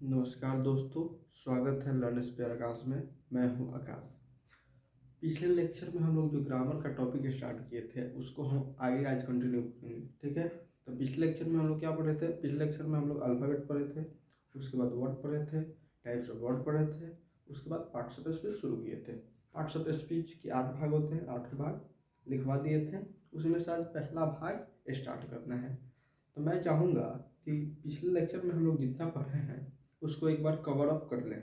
नमस्कार दोस्तों, स्वागत है लर्निंग पे आकाश में। मैं हूं आकाश। पिछले लेक्चर में हम लोग जो ग्रामर का टॉपिक स्टार्ट किए थे उसको हम आगे आज कंटिन्यू करेंगे, ठीक है। तो पिछले लेक्चर में हम लोग क्या पढ़े थे? पिछले लेक्चर में हम लोग अल्फ़ाबेट पढ़े थे, उसके बाद वर्ड पढ़े थे, टाइप्स ऑफ वर्ड पढ़े थे, उसके बाद पार्ट्स ऑफ स्पीच शुरू किए थे। पार्ट्स ऑफ स्पीच के 8 भाग होते हैं, 8 भाग लिखवा दिए थे। उसमें से आज पहला भाग स्टार्ट करना है। तो मैं चाहूँगा कि पिछले लेक्चर में हम लोग जितना पढ़े हैं उसको एक बार कवर अप कर लें।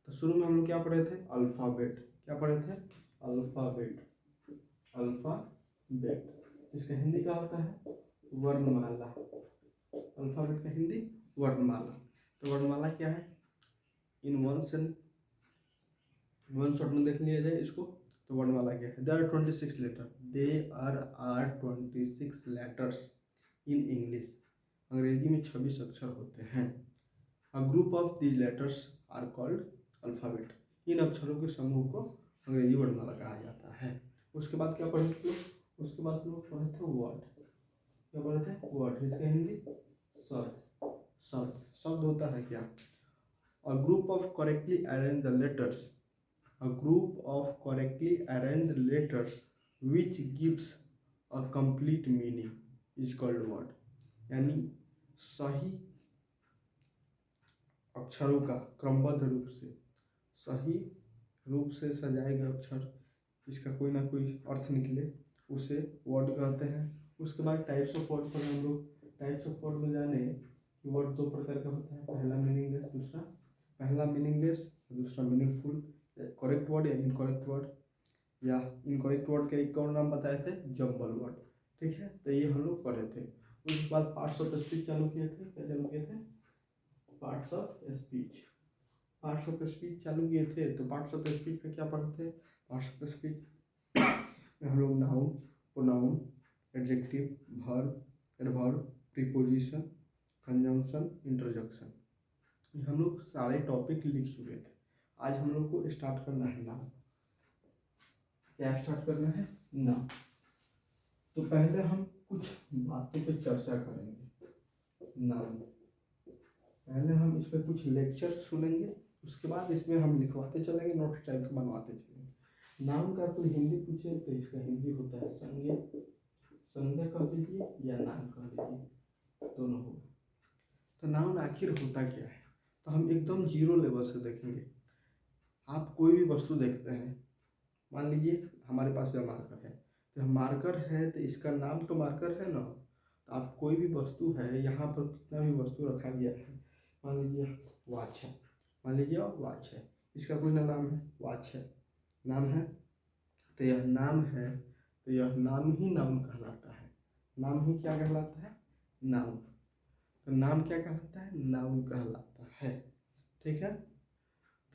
तो शुरू में हम लोग क्या पढ़े थे? अल्फ़ाबेट। क्या पढ़े थे? अल्फ़ाबेट। अल्फ़ाबेट इसका हिंदी क्या होता है? वर्णमाला। अल्फ़ाबेट का हिंदी वर्णमाला। तो वर्णमाला क्या है? इन वन शॉट में देख लिया जाए इसको। तो वर्णमाला क्या है? There are 26 letter. Are 26 letters in English. अंग्रेजी में 26 अक्षर होते हैं। A group of these letters are called alphabet. इन अक्षरों के समूह को अंग्रेजी वर्णमाला कहा जाता है। उसके बाद क्या पढ़े थे? उसके बाद लोग पढ़े थे वर्ड। क्या पढ़े थे? वर्ड। इसका हिंदी शब्द। शब्द होता है क्या? अ group of correctly arrange the letters. A group of correctly arrange letters which gives a complete meaning is called word. यानी सही अक्षरों का क्रमबद्ध रूप से, सही रूप से सजाए गए अक्षर, इसका कोई ना कोई अर्थ निकले, उसे वर्ड कहते हैं। उसके बाद टाइप्स ऑफ वर्ड पर हम लोग टाइप्स ऑफ वर्ड में जाने कि वर्ड दो प्रकार का होता है, पहला मीनिंगलेस, दूसरा मीनिंगफुल। करेक्ट वर्ड या इनकरेक्ट वर्ड, या इनकरेक्ट वर्ड का एक और नाम बताए थे, जम्बल वर्ड, ठीक है। तो ये हम लोग पढ़े थे। उसके बाद पार्ट्स ऑफ स्पीच चालू किए थे। क्या चालू किए थे? Parts of speech. Parts of speech चालू किए थे। तो पार्ट्स ऑफ स्पीच में क्या पढ़ते थे? पार्ट्स ऑफ स्पीच में हम लोग noun, pronoun, adjective, verb, adverb, preposition, conjunction, interjection, ये हम लोग सारे टॉपिक लिख चुके थे। आज हम लोग को स्टार्ट करना है नाम। क्या स्टार्ट करना है? नाम। तो पहले हम कुछ बातों पे चर्चा करेंगे। नाम पहले हम इस पर कुछ लेक्चर सुनेंगे, उसके बाद इसमें हम लिखवाते चलेंगे, नोट्स टाइप के बनवाते चलेंगे। नाम का कोई हिंदी पूछे तो इसका हिंदी होता है संज्ञा। संज्ञा कह दीजिए या नाम कह दीजिए, दोनों होगा। तो नाउन आखिर होता क्या है? तो हम एकदम जीरो लेवल से देखेंगे। आप कोई भी वस्तु देखते हैं, मान लीजिए हमारे पास यह मार्कर है, तो मार्कर है तो इसका नाम तो मार्कर है ना। तो आप कोई भी वस्तु है, यहाँ पर कितना भी वस्तु रखा गया है, मान लीजिए वॉच है, मान लीजिए वॉच है, इसका कोई ना नाम है, वॉच है, नाम है। तो यह नाम है, तो यह नाम ही नाउन कहलाता है। नाम ही क्या कहलाता है? नाउन। तो नाम क्या कहलाता है? नाउन कहलाता है, ठीक है।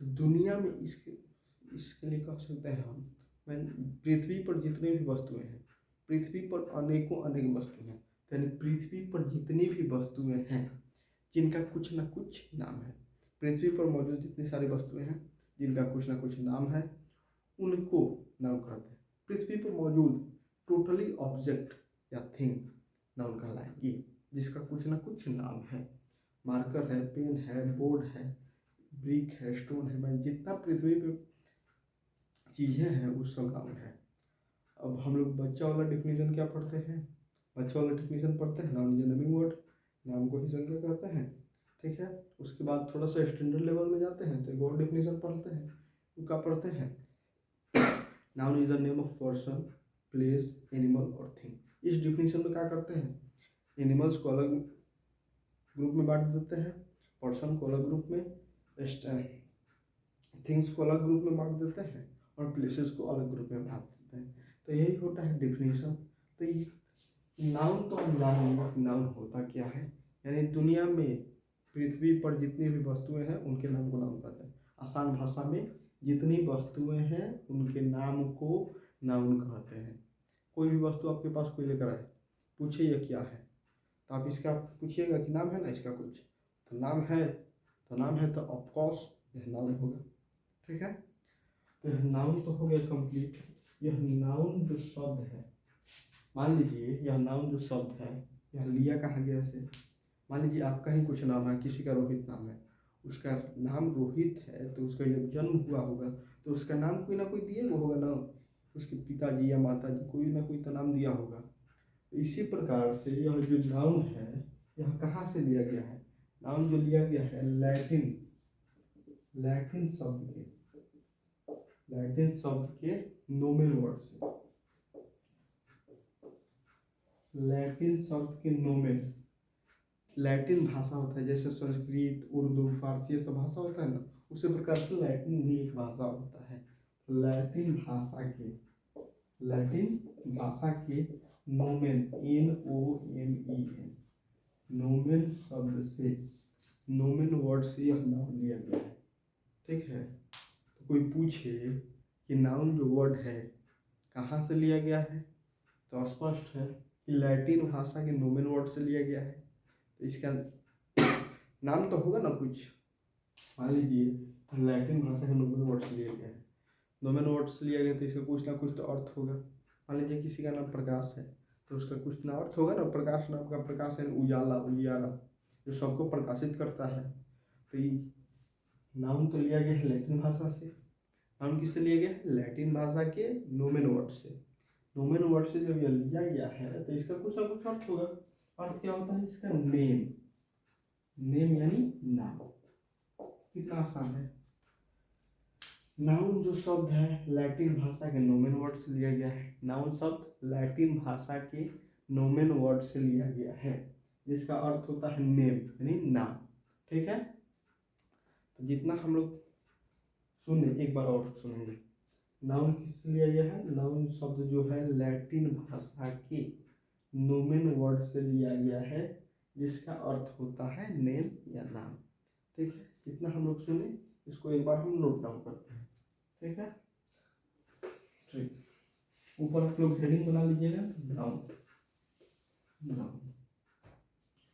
तो दुनिया में इसके लिए कह सकते हैं हम, मैं पृथ्वी पर जितने भी वस्तुएं हैं, पृथ्वी पर अनेकों अनेक वस्तुएं हैं, यानी पृथ्वी पर जितनी भी वस्तुएं हैं जिनका कुछ ना कुछ नाम है, पृथ्वी पर मौजूद जितनी सारी वस्तुएं हैं जिनका कुछ ना कुछ नाम है, उनको नाउन कहते हैं। पृथ्वी पर मौजूद टोटली ऑब्जेक्ट या थिंग नाउन कहलाएंगी, जिसका कुछ ना कुछ नाम है। मार्कर है, पेन है, बोर्ड है, ब्रिक है, स्टोन है, मैं जितना पृथ्वी पे चीज़ें हैं वो सब नाउन है। अब हम लोग बच्चा वाला डिफिनीशन क्या पढ़ते हैं? बच्चा वाला डिफिनीशन पढ़ते हैं, noun is a naming word, नाम को ही संज्ञा कहते हैं, ठीक है। उसके बाद थोड़ा सा स्टैंडर्ड लेवल में जाते हैं तो एक और डिफिनीशन पढ़ते हैं। वो क्या पढ़ते हैं? Noun is the name of person, place, animal और थिंग। इस डिफिनीशन में क्या करते हैं? एनिमल्स को अलग ग्रुप में बांट देते हैं, पर्सन को अलग ग्रुप में, थिंग्स को अलग ग्रुप में बांट देते हैं, और प्लेसेस को अलग ग्रुप में बांट देते हैं। तो यही होता है डिफिनीशन। तो ये नाउन तो नाउन होता क्या है? यानी दुनिया में पृथ्वी पर जितनी भी वस्तुएं हैं उनके नाम को नाउन कहते हैं। आसान भाषा में जितनी वस्तुएं हैं उनके नाम को नाउन कहते हैं। कोई भी वस्तु आपके पास कोई लेकर आए, पूछे ये क्या है, तो आप इसका पूछिएगा कि नाम है ना इसका कुछ, तो नाम है तो ऑफकोर्स यह नाउन होगा, ठीक है। तो यह नाउन तो हो गया कंप्लीट। यह नाउन जो शब्द है, मान लीजिए यह नाउन जो शब्द है, यह लिया कहाँ गया से? मान लीजिए आपका ही कुछ नाम है, किसी का रोहित नाम है, उसका नाम रोहित है तो उसका जब जन्म हुआ होगा तो उसका नाम कोई ना कोई दिए होगा ना, उसके पिताजी या माताजी कोई ना कोई तो नाम दिया होगा। इसी प्रकार से यह जो नाउन है यह कहाँ से लिया गया है? नाउन जो लिया गया है लैटिन शब्द के नोमेन वर्ड से। लैटिन शब्द के नोमेन, लैटिन भाषा होता है जैसे संस्कृत, उर्दू, फारसी ये सब भाषा होता है ना, उसी प्रकार से लैटिन भी एक भाषा होता है। लैटिन भाषा के नोमेन NOMEN, नोमेन शब्द से, नोमेन वर्ड से यह नाउन लिया गया है। ठीक है, तो कोई पूछे कि नाउन जो वर्ड है कहाँ से लिया गया है, तो स्पष्ट है कि लैटिन भाषा के नोमेन वर्ड से लिया गया है। तो इसका नाम तो होगा ना कुछ, मान लीजिए लैटिन भाषा के नोमेन वर्ड से लिया गया है, नोमेन वर्ड से लिया गया तो इसका कुछ ना कुछ तो अर्थ होगा। मान लीजिए किसी का नाम प्रकाश है तो उसका कुछ ना अर्थ होगा ना, प्रकाश नाम का, प्रकाश है उजाला, उजियारा, जो सबको प्रकाशित करता है। तो ये नाउन तो लिया गया है लैटिन भाषा से। नाउन किससे लिया गया है? लैटिन भाषा के नोमेन वर्ड से। नोमेन वर्ड से जब यह लिया गया है तो इसका कुछ ना कुछ अर्थ होगा। अर्थ क्या होता है इसका? नेम यानी नाम। कितना आसान है। नाउन जो शब्द है लैटिन भाषा के नोमेन वर्ड से लिया गया है। नाउन शब्द लैटिन भाषा के नोमेन वर्ड से लिया गया है, जिसका अर्थ होता है नेम यानी नाम। ठीक है, तो जितना हम लोग सुने एक बार और सुनेंगे। नाउन किससे लिया गया है? नाउन शब्द जो है लैटिन भाषा के नोमेन वर्ड से लिया गया है, जिसका अर्थ होता है नेम या नाम। ठीक है, जितना हम लोग सुने इसको एक बार हम नोट डाउन करते हैं। ठीक है, ठीक, ऊपर आप लोग हेडिंग बना लीजिएगा नाउन। नाउन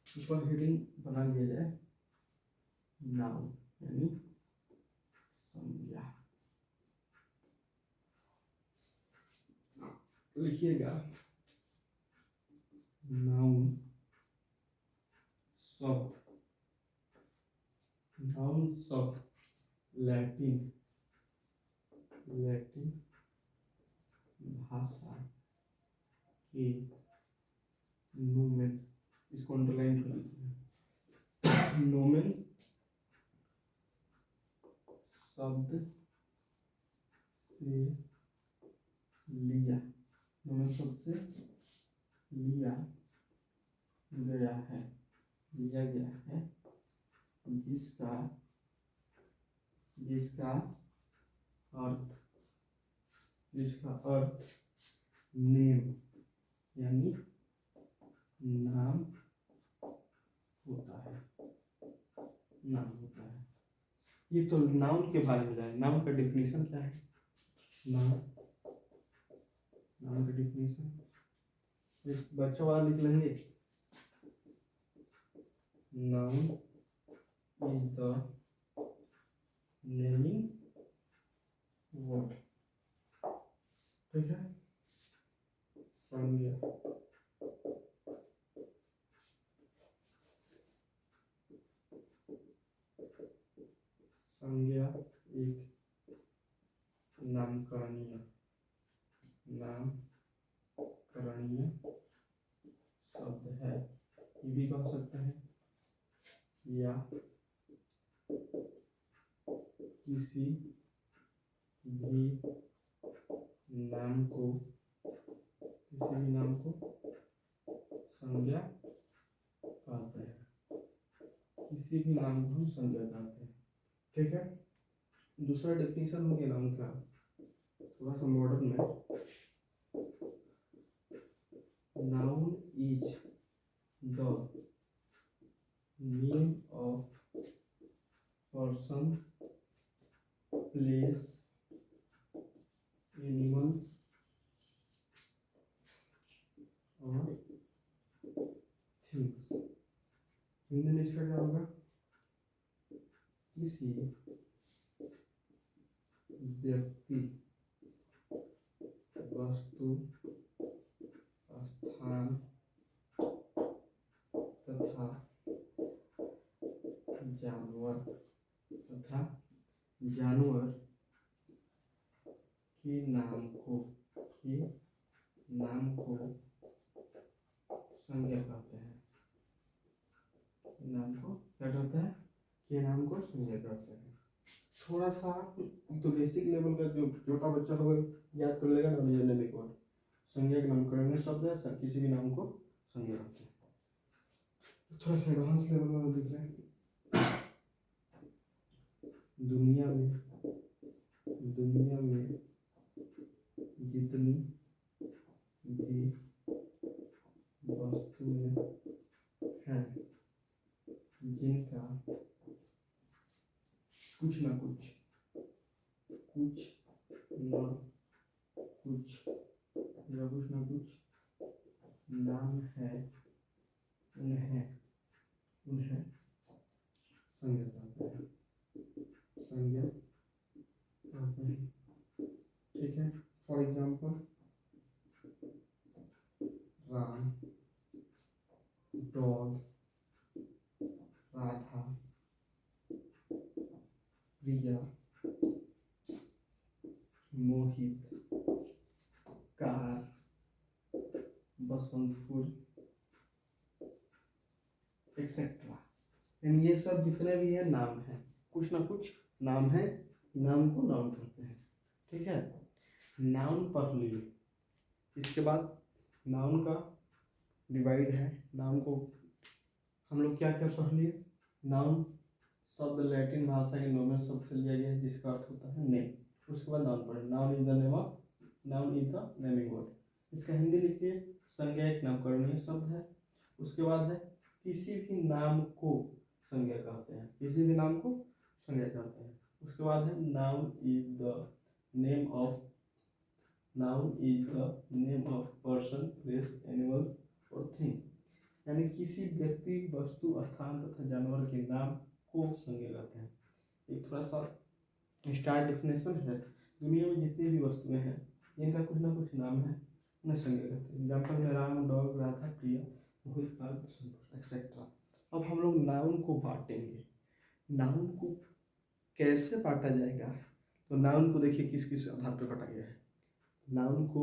ऊपर हेडिंग बना लिया जाए नाउन यानी संज्ञा। लिखिएगा नाउन शब्द, नाउन शब्द लैटिन भाषा के नोमेन, इसको अंडरलाइन कर लीजिए। नोमेन शब्द से लिया, नोमेन शब्द से लिया गया है, जिसका अर्थ नेम यानी नाम होता है। ये तो नाउन के बारे में जाए। नाउन का डेफिनेशन क्या है? नाउन का डेफिनेशन बच्चों वाला लिख लेंगे। Noun is the naming word. ठीक है, संज्ञा एक नामकरणीय शब्द है, ये भी कह सकते हैं, या किसी भी नाम को संज्ञा कहते हैं। किसी भी नाम को हम संज्ञा कहते हैं। ठीक है, दूसरा डेफिनेशन हो गया नाउन का, थोड़ा सा मॉडर्न में। Noun is the name of person, place, animals और थिंग्स। हिंदी में इसका क्या होगा? किसी व्यक्ति, वस्तु, स्थान तथा जानवर तथा जानवर के नाम को संज्ञा कहते हैं। नाम को क्या कहते हैं? के नाम को संज्ञा कहते हैं। थोड़ा सा तो बेसिक लेवल का जो छोटा बच्चा होगा याद कर लेगा ना, नेमिक वर्ड संज्ञा के नामकरण में शब्द है सर, किसी भी नाम को संज्ञा कहते हैं। थोड़ा सा एडवांस लेवल वाला दिख रहा है। दुनिया में जितनी भी वस्तुएं हैं जिनका कुछ न कुछ नाम है, उन्हें संज्ञा कहते हैं। ठीक है। For example Ram, dog, Radha, Priya, Mohit, car, Basantpur etcetera. यानी ये सब जितने भी है नाम है, कुछ ना कुछ नाम है, नाम को नाउन कहते हैं। ठीक है, नाउन पढ़ लीजिए। इसके बाद नाउन का डिवाइड है। नाउन को हम लोग क्या क्या पढ़ लिए? नाउन शब्द लैटिन भाषा के नॉर्मल शब्द से लिया गया है जिसका अर्थ होता है नेम। उसके बाद नाउन पढ़े। Noun is the naming word. इसका हिंदी लिखिए, संज्ञा एक नामकरणीय शब्द है। उसके बाद है किसी भी नाम को संज्ञा कहते हैं, किसी भी नाम को संज्ञा कहते हैं। उसके बाद है noun is the name of person, place, animal और थिंग। यानी किसी व्यक्ति, वस्तु, स्थान तथा जानवर के नाम को संज्ञा कहते हैं। एक थोड़ा सा स्टार डेफिनेशन है। दुनिया में जितनी भी वस्तुएं हैं इनका कुछ ना कुछ नाम है, उन्हें संज्ञा कहते हैं। एग्जाम्पल में राम, डॉग, राधा, प्रिया, मोहित, कार, बसंतपुर एक्सेट्रा। अब हम लोग नाउन को बांटेंगे। नाउन को कैसे बांटा जाएगा? तो नाउन को देखिए किस किस आधार पर बांटा गया है। नाउन को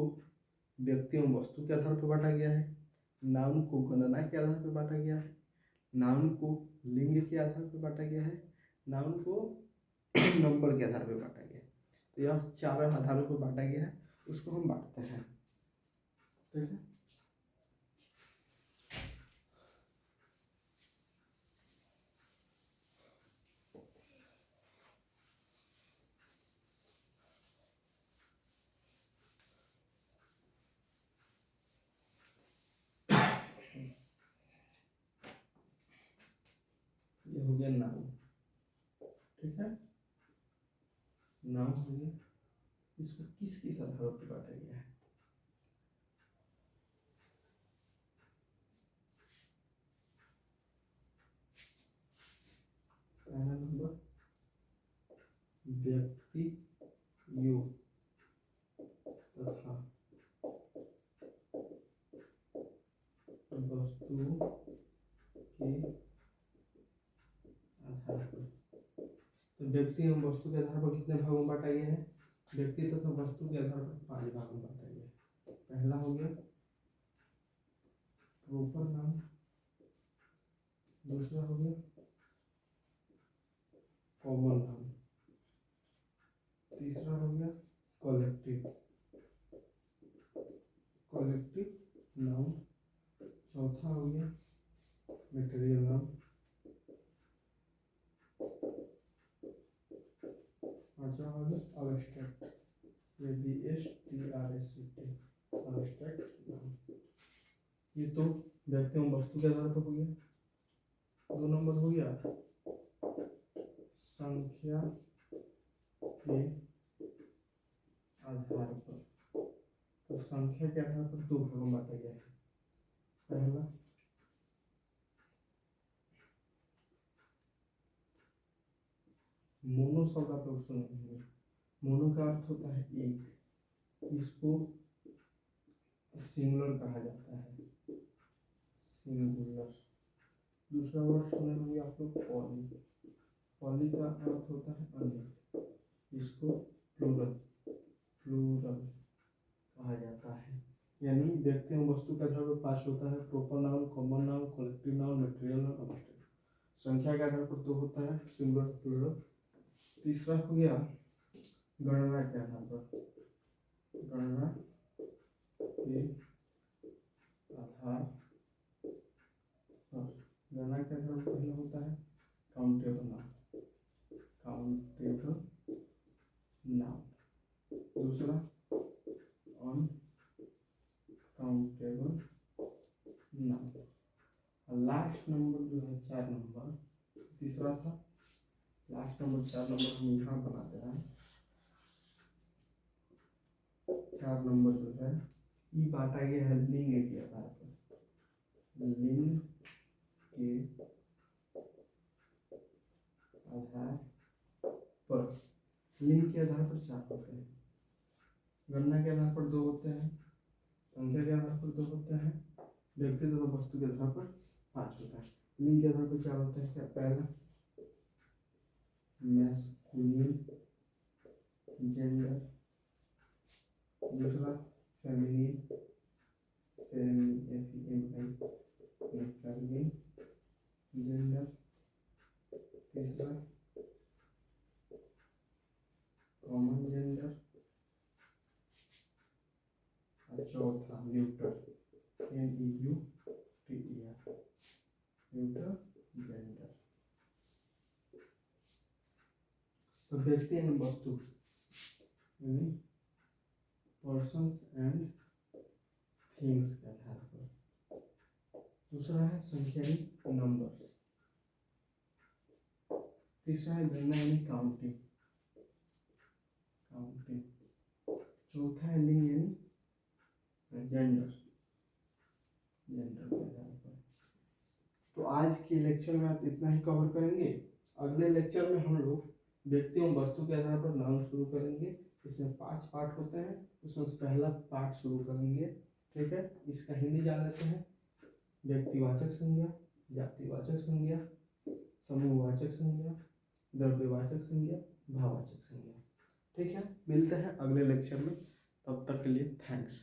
व्यक्ति एवं वस्तु के आधार पर बांटा गया है। नाउन को गणना के आधार पर बांटा गया है। नाउन को लिंग के आधार पर बांटा गया है। नाउन को नंबर के आधार पर बांटा गया है। तो यह चार आधारों पर बांटा गया है, उसको हम बांटते हैं। ठीक है। ये हो गया नाउन। ठीक है, नाउन हो गया। इसको किस किस आधारों पर बांटा गया है? पहला नंबर व्यक्ति यो तथा वस्तुओं के आधार पर। तो व्यक्ति एवं वस्तु के आधार पर कितने भागों में बांटा गया है? व्यक्ति तथा वस्तु के आधार पर 5 भागों में बांटा गया है। पहला हो गया प्रोपर नाउन, दूसरा हो गया कॉमन नाउन, तीसरा हो गया कलेक्टिव नाउन, चौथा हो गया मटेरियल नाउन, पांचवा हो गया अब्स्ट्रैक्ट, ABSTRACT अब्स्ट्रैक्ट नाउन। ये तो व्यक्ति एवं वस्तु के आधार पर हो गया। 2 नंबर हो गया संख्या के आधार पर। तो संख्या के आधार पर 2 भागों में बांटा गया है। पहला मोनो शब्द आप लोग सुने होंगे। मोनो का अर्थ होता है एक, इसको सिंगुलर कहा जाता है, सिंगुलर। दूसरा वर्ड सुने होंगे आप लोग पॉली। पॉली का अर्थ होता है अनेक, इसको प्लूरल कहा जाता है। यानी देखते हैं वस्तु के आधार पर 5 होता है, proper noun, common noun, collective noun, material noun, object. संख्या के आधार पर 2 होता है, सिंगुलर, प्लूरल। तीसरा हो गया गणना के आधार पर, गणना के आधार पर, गणना के आधार पर पहला होता है काउंटेबल नाउन, काउंटेबल नाउन। दूसरा अनकाउंटेबल नाउन। लास्ट नंबर जो है 4 नंबर, तीसरा था, लास्ट नंबर 4 नंबर हम यहाँ बनाते हैं। 4 नंबर जो है ई बांटा गया है लिंग के आधार पर, लिंग के आधार पर, लिंग के आधार पर 4 होते हैं, गणना के आधार पर 2 होते हैं, संख्या के आधार पर 2 होते हैं, व्यक्ति तथा वस्तु के आधार पर 5 होता है। लिंग के आधार पर 4 होते हैं। क्या पहला मैस्कुलिन जेंडर, दूसरा फेमिनिन, फेमिनिन जेंडर, तीसरा कॉमन जेंडर, और चौथा न्यूटर, NEUTER, न्यूटर जेंडर। तो व्यक्ति एंड वस्तु यानी पर्सन्स एंड थिंग्स के आधार पर। दूसरा है संख्या यानी नंबर, तीसरा है गणना यानी काउंटिंग, चौथा है लिंग यानी जेंडर, के आधार पर। तो आज के लेक्चर में आप इतना ही कवर करेंगे। अगले लेक्चर में हम लोग व्यक्ति एवं वस्तु के आधार पर नाउन शुरू करेंगे। इसमें 5 पार्ट होते हैं, उसमें से पहला पार्ट शुरू करेंगे। ठीक है, इसका हिंदी जान लेते हैं। व्यक्तिवाचक संज्ञा, जातिवाचक संज्ञा, समूहवाचक संज्ञा, द्रव्यवाचक संज्ञा, भाववाचक संज्ञा। ठीक है, मिलते हैं अगले लेक्चर में, तब तक के लिए थैंक्स।